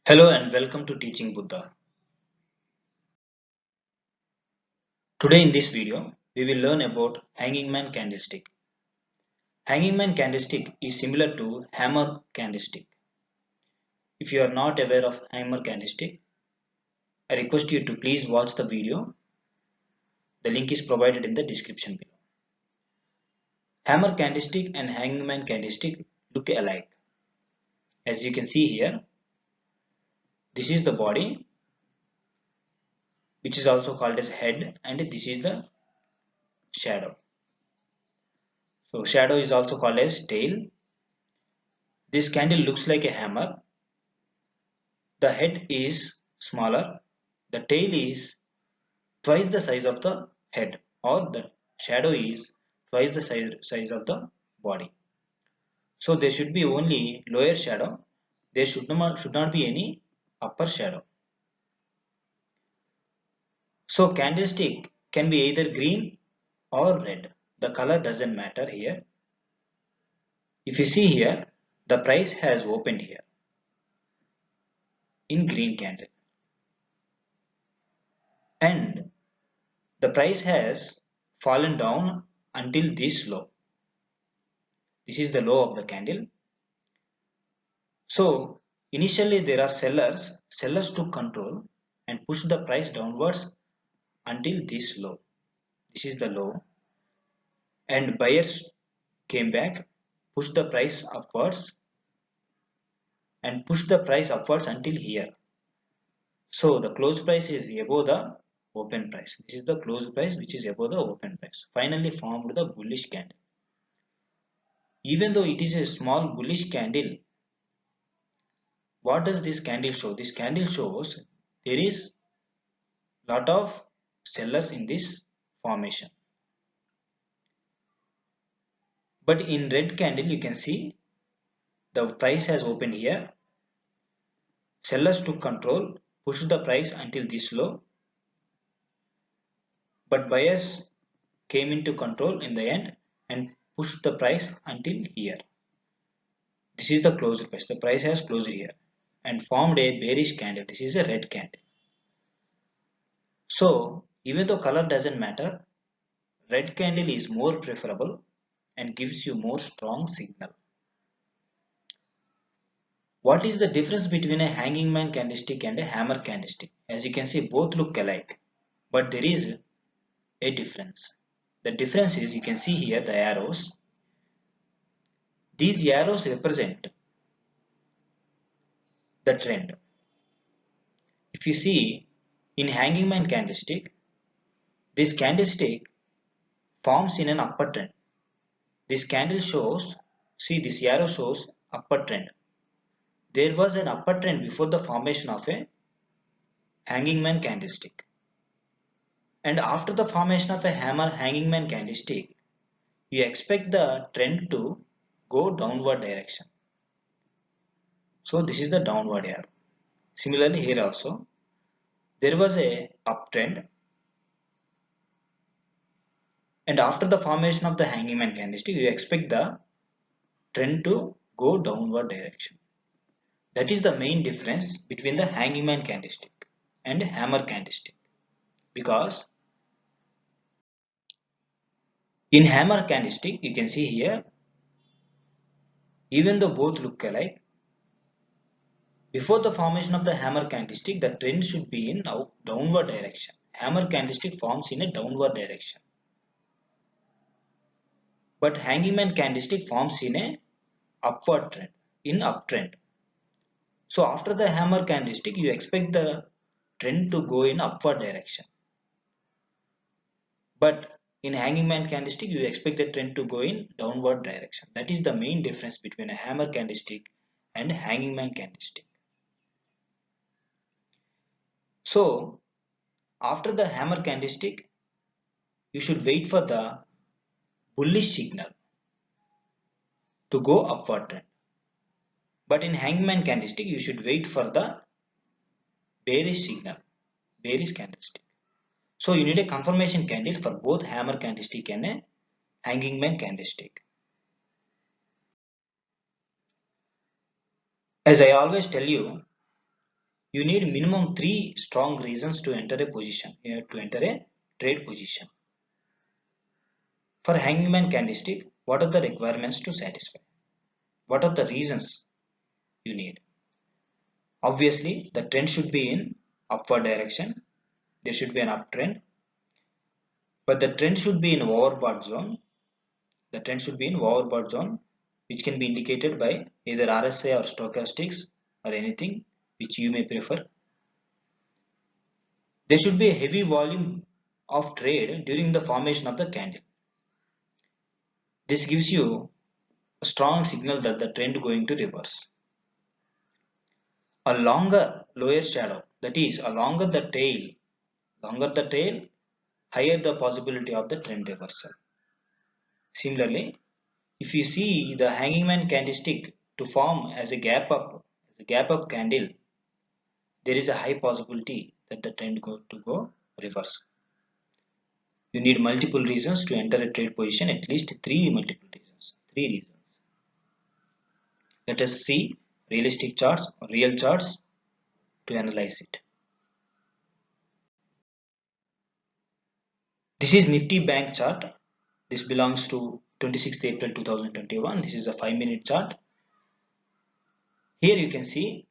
Hello and welcome to Teaching Buddha. Today in this video, we will learn about Hanging Man candlestick. Hanging Man candlestick is similar to hammer candlestick. If you are not aware of hammer candlestick, I request you to please watch the video. The link is provided in the description below. Hammer candlestick and Hanging Man candlestick look alike. As you can see here, this is the body, which is also called as head, and this is the shadow. So shadow is also called as tail. This candle looks like a hammer. The head is smaller, the tail is twice the size of the head, or the shadow is twice the size of the body. So there should be only lower shadow, there should not be any upper shadow. So candlestick can be either green or red. The color doesn't matter here. If you see here, the price has opened here in green candle, and the price has fallen down until this low. This is the low of the candle. So initially there are sellers took control and pushed the price downwards until this low. This is the low, and buyers came back, pushed the price upwards and pushed the price upwards until here. So the close price is above the open price. This is the close price which is above the open price. Finally formed the bullish candle. Even though it is a small bullish candle, what does this candle show? This candle shows there is lot of sellers in this formation. But in red candle you can see the price has opened here. Sellers took control, pushed the price until this low, but buyers came into control in the end and pushed the price until here. This is the closed price. The price has closed here and formed a bearish candle. This is a red candle. So even though color doesn't matter, red candle is more preferable and gives you more strong signal. What is the difference between a hanging man candlestick and a hammer candlestick? As you can see, both look alike, but there is a difference. The difference is, you can see here the arrows. These arrows represent the trend. If you see in hanging man candlestick, this candlestick forms in an upper trend. This candle shows, see this arrow shows upper trend. There was an upper trend before the formation of a hanging man candlestick. And after the formation of a hammer hanging man candlestick, you expect the trend to go downward direction. So this is the downward arrow. Similarly here also, there was a uptrend, and after the formation of the hanging man candlestick, you expect the trend to go downward direction. That is the main difference between the hanging man candlestick and hammer candlestick. Because in hammer candlestick, you can see here, even though both look alike, before the formation of the hammer candlestick, the trend should be in downward direction. Hammer candlestick forms in a downward direction. But hanging man candlestick forms in a upward trend, in uptrend. So after the hammer candlestick, you expect the trend to go in upward direction. But in hanging man candlestick, you expect the trend to go in downward direction. That is the main difference between a hammer candlestick and hanging man candlestick. So after the hammer candlestick, you should wait for the bullish signal to go upward trend. But in hangman candlestick, you should wait for the bearish signal, bearish candlestick. So you need a confirmation candle for both hammer candlestick and a hanging man candlestick. As I always tell you, you need minimum 3 strong reasons to enter a position, to enter a trade position. For hangman candlestick, what are the requirements to satisfy? What are the reasons you need? Obviously, the trend should be in upward direction. There should be an uptrend, but the trend should be in overbought zone. The trend should be in overbought zone, which can be indicated by either RSI or stochastics or anything which you may prefer. There should be a heavy volume of trade during the formation of the candle. This gives you a strong signal that the trend going to reverse. A longer lower shadow, that is, a longer the tail, higher the possibility of the trend reversal. Similarly, if you see the hanging man candlestick to form as a gap up candle, there is a high possibility that the trend to go reverse. You need multiple reasons to enter a trade position, at least three reasons. Let us see realistic charts or real charts to analyze it. This is Nifty Bank chart. This belongs to 26th April 2021. This is a 5-minute chart. Here you can see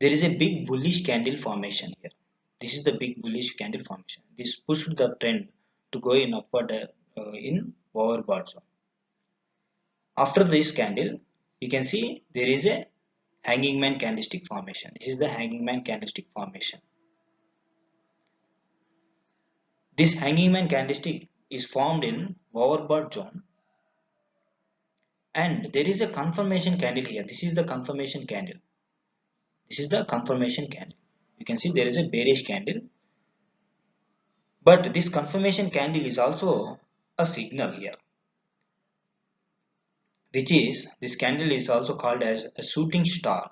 there is a big bullish candle formation here. This is the big bullish candle formation. This pushed the trend to go in upward in overbought zone. After this candle, you can see there is a hanging man candlestick formation. This is the hanging man candlestick formation. This hanging man candlestick is formed in overbought zone, and there is a confirmation candle here. This is the confirmation candle. This is the confirmation candle. You can see there is a bearish candle, but this confirmation candle is also a signal here, which is this candle is also called as a shooting star.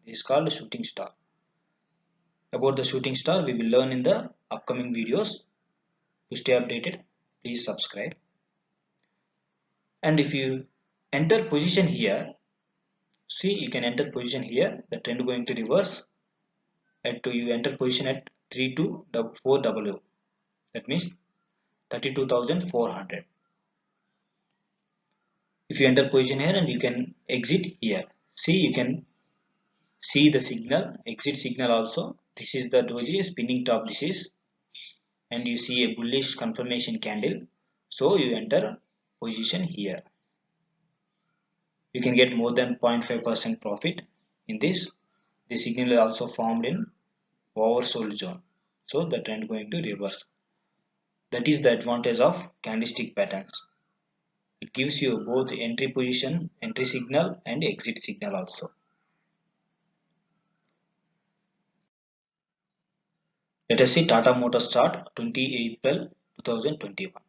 This is called a shooting star. About the shooting star, we will learn in the upcoming videos. To stay updated, please subscribe. And if you enter position here, see, you can enter position here. The trend going to reverse. You enter position at 324W. That means 32,400. If you enter position here, and you can exit here. See, you can see the signal, exit signal also. This is the doji spinning top. This is, and you see a bullish confirmation candle. So you enter position here. You can get more than 0.5% profit in this. The signal is also formed in oversold zone. So the trend going to reverse. That is the advantage of candlestick patterns. It gives you both entry position, entry signal and exit signal also. Let us see Tata Motors chart 20 April 2021.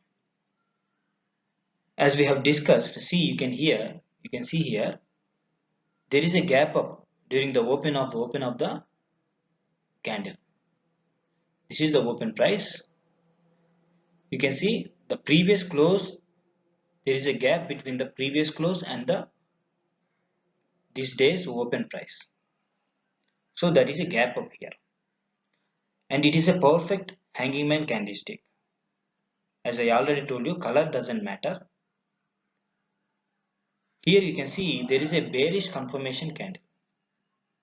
As we have discussed, see, you can see here there is a gap up during the open of the candle. This is the open price. You can see the previous close. There is a gap between the previous close and this day's open price. So that is a gap up here, and it is a perfect hanging man candlestick. As I already told you, color doesn't matter. Here you can see there is a bearish confirmation candle.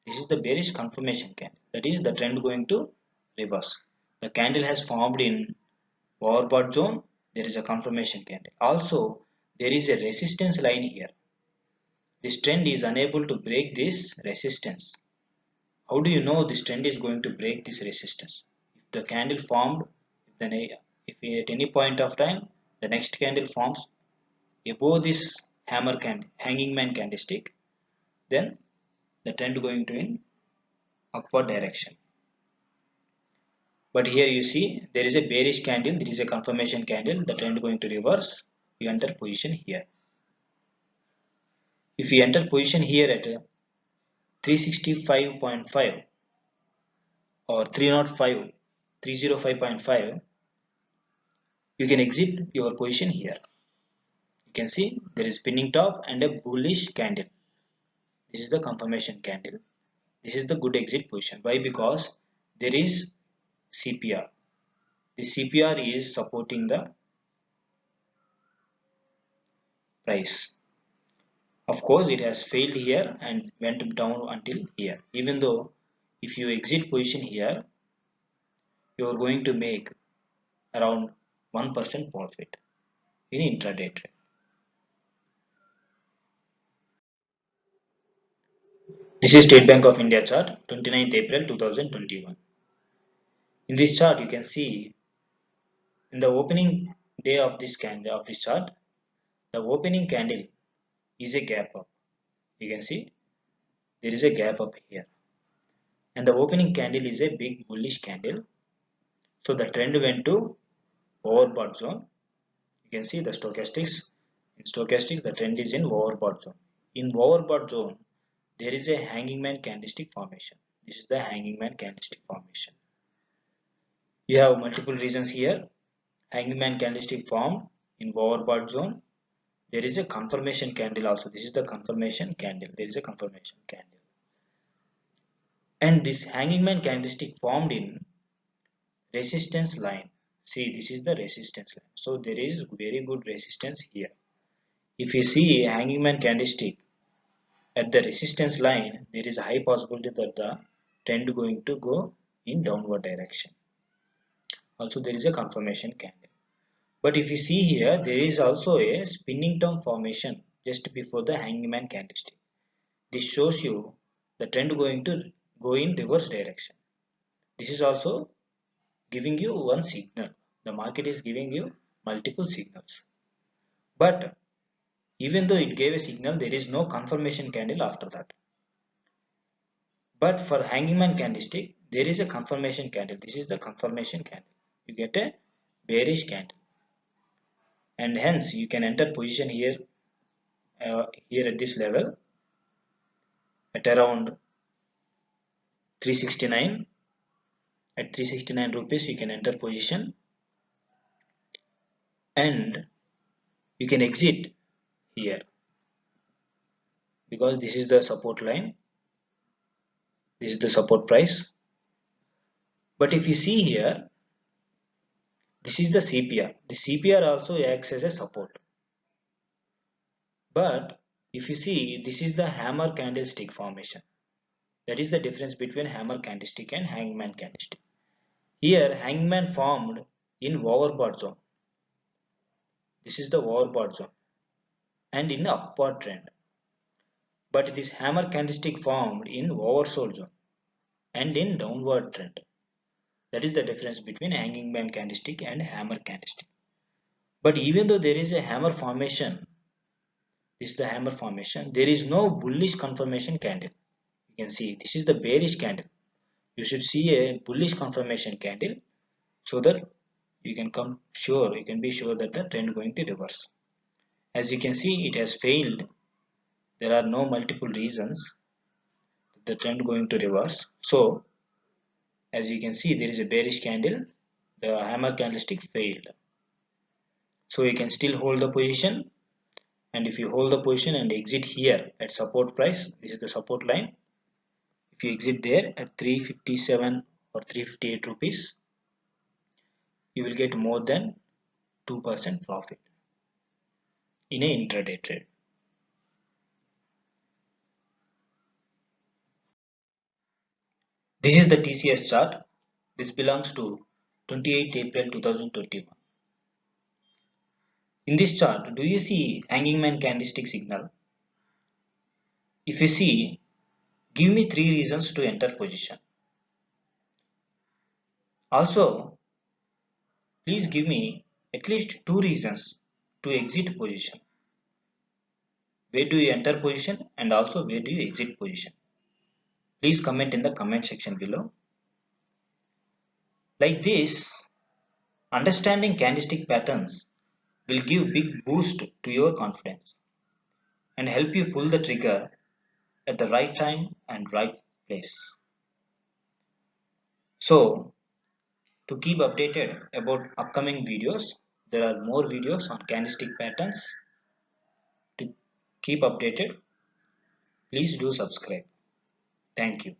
This is the bearish confirmation candle. That is the trend going to reverse. The candle has formed in overbought zone. There is a confirmation candle. Also, there is a resistance line here. This trend is unable to break this resistance. How do you know this trend is going to break this resistance? If the candle formed, if at any point of time the next candle forms above this hanging man candlestick, then the trend going to in upward direction. But here you see there is a bearish candle, there is a confirmation candle, the trend going to reverse. You enter position here. If you enter position here at 365.5 or 305.5, you can exit your position here. You can see there is spinning top and a bullish candle. This is the confirmation candle. This is the good exit position. Why? Because there is CPR. The CPR is supporting the price. Of course, it has failed here and went down until here. Even though if you exit position here, you are going to make around 1% profit in intraday trade. This is State Bank of India chart, 29th April 2021. In this chart, you can see in the opening day of this candle of this chart, the opening candle is a gap up. You can see there is a gap up here, and the opening candle is a big bullish candle. So the trend went to overbought zone. You can see the stochastics. In stochastics, the trend is in overbought zone. In overbought zone, there is a hanging man candlestick formation. This is the hanging man candlestick formation. You have multiple reasons here. Hanging man candlestick formed in overbought zone. There is a confirmation candle also. This is the confirmation candle. There is a confirmation candle. And this hanging man candlestick formed in resistance line. See, this is the resistance line. So there is very good resistance here. If you see hanging man candlestick at the resistance line, there is a high possibility that the trend going to go in downward direction. Also, there is a confirmation candle. But if you see here, there is also a spinning term formation just before the hanging man candlestick. This shows you the trend going to go in reverse direction. This is also giving you one signal. The market is giving you multiple signals. But even though it gave a signal, there is no confirmation candle after that. But for hanging man candlestick, there is a confirmation candle. This is the confirmation candle. You get a bearish candle. And hence you can enter position here, here at this level at around 369. At 369 rupees you can enter position, and you can exit here because this is the support line, this is the support price. But if you see here, this is the CPR. The CPR also acts as a support. But if you see, this is the hammer candlestick formation. That is the difference between hammer candlestick and hangman candlestick. Here hangman formed in overbought zone. This is the overbought zone and in upward trend. But this hammer candlestick formed in oversold zone and in downward trend. That is the difference between hanging man candlestick and hammer candlestick. But even though there is a hammer formation, this is the hammer formation, there is no bullish confirmation candle. You can see this is the bearish candle. You should see a bullish confirmation candle so that you can be sure that the trend going to reverse. As you can see, it has failed. There are no multiple reasons the trend going to reverse. So as you can see, there is a bearish candle. The hammer candlestick failed. So you can still hold the position, and if you hold the position and exit here at support price, this is the support line. If you exit there at 357 or 358 rupees, you will get more than 2% profit in a intraday trade. This is the TCS chart. This belongs to 28th April 2021. In this chart, do you see hanging man candlestick signal? If you see, give me 3 reasons to enter position. Also, please give me at least 2 reasons to exit position. Where do you enter position and also where do you exit position? Please comment in the comment section below. Like this, understanding candlestick patterns will give big boost to your confidence and help you pull the trigger at the right time and right place. So, to keep updated about upcoming videos, there are more videos on candlestick patterns. To keep updated, please do subscribe. Thank you.